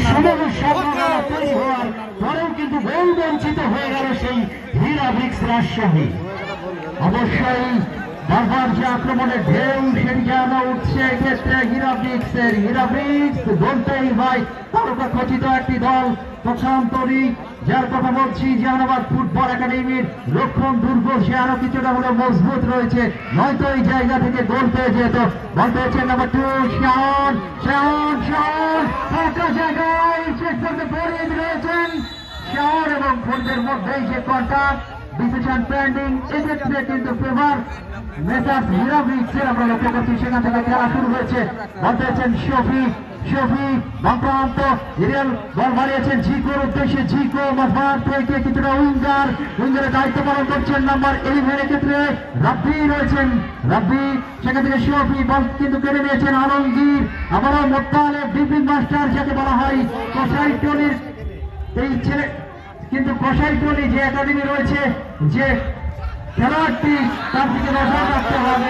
সম্ভাবনা তৈরি হওয়ার পরেও কিন্তু গোল বঞ্চিত হয়ে গেল সেই হীরা ব্রিক্স রাজশাহী। অবশ্যই বারবার যে আক্রমণের ঢেউ সেটি যেন উঠছে এক্ষেত্রে হীরা ব্রিক্স বলতেই হয় তারকা খচিত একটি দল পক্ষান্তরী, যার কথা বলছি জাহানাবাদ ফুটবল একাডেমির রক্ষণ দুর্গ সে আরো কিছুটা হলে মজবুত রয়েছে, নয়তো এই জায়গা থেকে গোল পেয়ে যেত। বল পেয়েছেন নাম্বার 2 শাওন ফাঁকা জায়গায় শেষ করতে ফরিদ রয়েছেন। শাওন এবং ফরিদের মধ্যেই যে কন্টাক্ট ডিসিশন পেন্ডিং, এক্ষেত্রে কিন্তু ফেভার মেসার্স হীরা ব্রিক্সের আমরা লক্ষ্য করছি। সেখান থেকে খেলা শুরু হয়েছে। বল পেয়েছেন শফি বামপ্রান্ত রিয়াল বল মারিয়েছেন জিকোর উদ্দেশ্যে, জিকো মাফার থেকে কিছুটা উইঙ্গারের দায়িত্ব পালন করছেন নাম্বার 11 ক্ষেত্রে রাব্বি রয়েছেন। রাব্বি সেখান থেকে শফি বল কিন্তু কেড়ে নিয়েছেন আলমগীর, আবারও মোত্তালেব ডিপিং মাস্টার যাকে বলা হয় কসাই টলির এই ছেলে, কিন্তু কসাই টলি যে একাডেমি রয়েছে যে খেলোয়াড়টি তার দিকে নজর রাখতে হবে।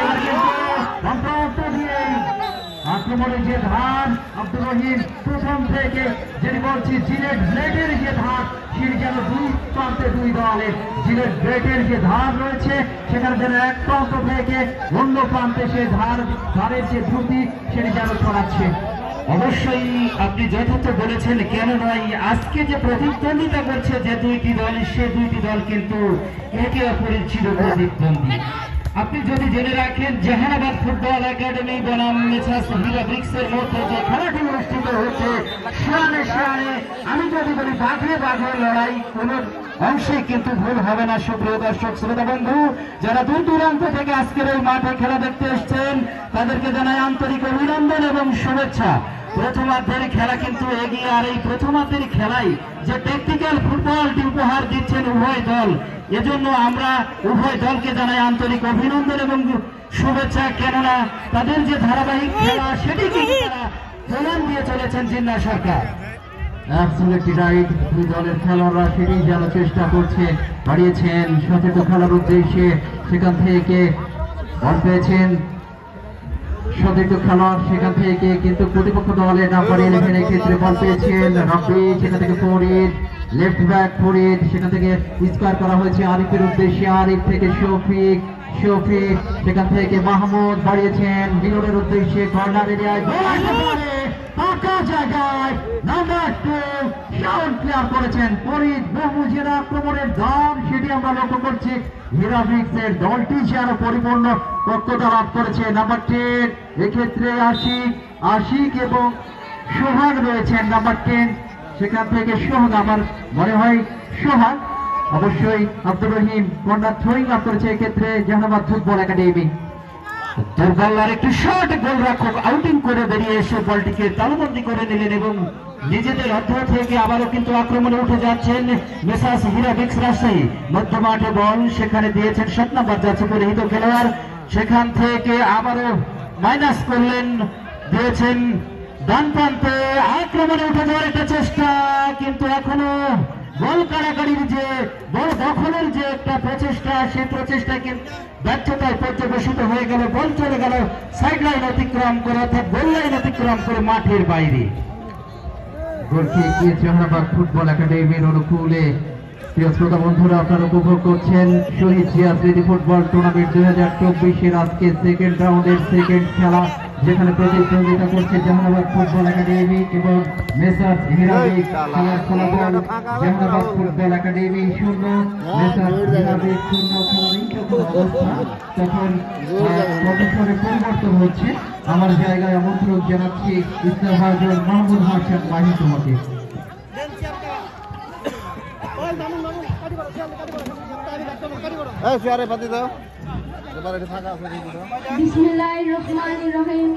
আক্রমণের যে ধার আব্দুর রহিম প্রথম থেকে যেটি বলছি জিলেট ব্লেডের যে ধার সেটি যেন দুই প্রান্তে দুই দলের জিলেট ব্লেডের যে ধার রয়েছে সেখানে যেন এক প্রান্ত থেকে অন্য প্রান্তে সেই ধারের যে দ্রুতি সেটি যেন ছড়াচ্ছে। অবশ্যই আপনি যথার্থ বলেছেন, কেন নয় আজকে যে প্রতিদ্বন্দ্বিতা করছে যে দুইটি দল, সে দুইটি দল কিন্তু একে অপরের চির প্রতিদ্বন্দ্বী। আপনি যদি জেনে রাখেন জাহানাবাদ ফুটবল একাডেমি বনাম মেসার্স হীরা ব্রিক্সের মধ্যে যে খেলাটি অনুষ্ঠিত হচ্ছে সেখানে আমি যদি বলি বাঘে লড়াই কোন অংশে কিন্তু ভুল হবে না। সুপ্রিয় দর্শক শ্রোতা বন্ধু, যারা দূর দূরান্ত থেকে আজকের এই মাঠে খেলা দেখতে এসছেন তাদেরকে জানাই আন্তরিক অভিনন্দন এবং শুভেচ্ছা। প্রথমার্ধের খেলা কিন্তু এগিয়ে, আর এই প্রথমার্ধের খেলায় যে টেকনিক্যাল ফুটবলটি উপহার দিচ্ছেন উভয় দল, এজন্য আমরা উভয় দলকে জানাই আন্তরিক অভিনন্দন এবং শুভেচ্ছা। কেননা তাদের যে ধারাবাহিক খেলা সেটি কিন্তু তারা প্রমাণ দিয়ে চলেছেন জিন্না সরকার। অ্যাবসলিউটলি রাইট, দুই দলের খেলোয়াড়রা সেটি যেন চেষ্টা করছে, বাড়িয়েছেন সচেত খেলার উদ্দেশ্যে, সেখান থেকে বল পেয়েছেন সতীর্থ খেলোয়াড়, সেখান থেকে কিন্তু প্রতিপক্ষ দলের নাম্বার 11 ক্ষেত্রে বল পেয়েছেন রাব্বি, সেখান থেকে ফরিদ লেফট ব্যাক ফরিদ, সেখান থেকে স্কোয়ার করা হয়েছে আরিফের উদ্দেশ্যে, আরিফ থেকে শফিক সেখান থেকে মাহমুদ বাড়িয়েছেন বিনোদের উদ্দেশ্যে, কর্নার এরিয়ায় ফাঁকা জায়গায় নাম্বার 2 শাওন ক্লিয়ার করেছেন। ফরিদ বহুজের আক্রমণের দাম সেটি আমরা লক্ষ্য করছি। হীরা ব্রিক্সের দলটি যে আরো পরিপূর্ণ পক্ষতা লাভ করেছে। নাম্বার 10 এক্ষেত্রে আশিক এবং সোহাগ রয়েছেন নাম্বার 10, সেখান থেকে সোহাগ আমার মনে হয় সোহাগ, অবশ্যই আব্দুর রহিম কর্নার থ্রোয়িং লাভ করেছে এক্ষেত্রে জাহানাবাদ ফুটবল একাডেমি। দুর্বল একটি শট, গোলরক্ষক আউটিং করে বেরিয়ে এসে বলটিকে তালুবন্দি করে নিলেন এবং নিজেদের অর্ধ থেকে আবারও কিন্তু আক্রমণে উঠে যাচ্ছেন মেসার্স হীরা ব্রিক্স রাজশাহী। মধ্য মাঠে বল সেখানে দিয়েছেন 7 নম্বর যাচ্ছে পরিহিত খেলোয়াড়, সেখান থেকে আবারও মাইনাস করলেন, দিয়েছেন ডান প্রান্তে, আক্রমণে উঠে যাওয়ার একটা চেষ্টা, কিন্তু এখনো বল কাড়াকাড়ির যে বল দখলের যে একটা প্রচেষ্টা, সেই প্রচেষ্টায় কিন্তু ব্যর্থতায় পর্যবেসিত হয়ে গেল। বল চলে গেল সাইড লাইন অতিক্রম করে, অর্থাৎ গোল লাইন অতিক্রম করে মাঠের বাইরে। জাহানাবাদ ফুটবল একাডেমির অনুকূলে প্রিয় শ্রোতা বন্ধুরা, আপনারা উপভোগ করছেন শহীদ জিয়া স্মৃতি ফুটবল টুর্নামেন্ট 2024-এর আজকে সেকেন্ড রাউন্ডের সেকেন্ড খেলা, যেখানে প্রতিদ্বন্দ্বিতা করছে জাহানাবাদ ফুটবল একাডেমি এবং মেসার্স হীরা ব্রিক্স। খেলার ফলাফল জাহানাবাদ ফুটবল একাডেমি 0, মেসার্স হীরা ব্রিক্স 0। খেলার এই অবস্থা তখন পজিশনে পরিবর্তন হচ্ছে। আমার জায়গায় আমন্ত্রণ জানাচ্ছি ইসলাম হাজার মাহমুদ হাসান মাহি তোমাকে। বিসমিল্লাহির রহমানির রহিম।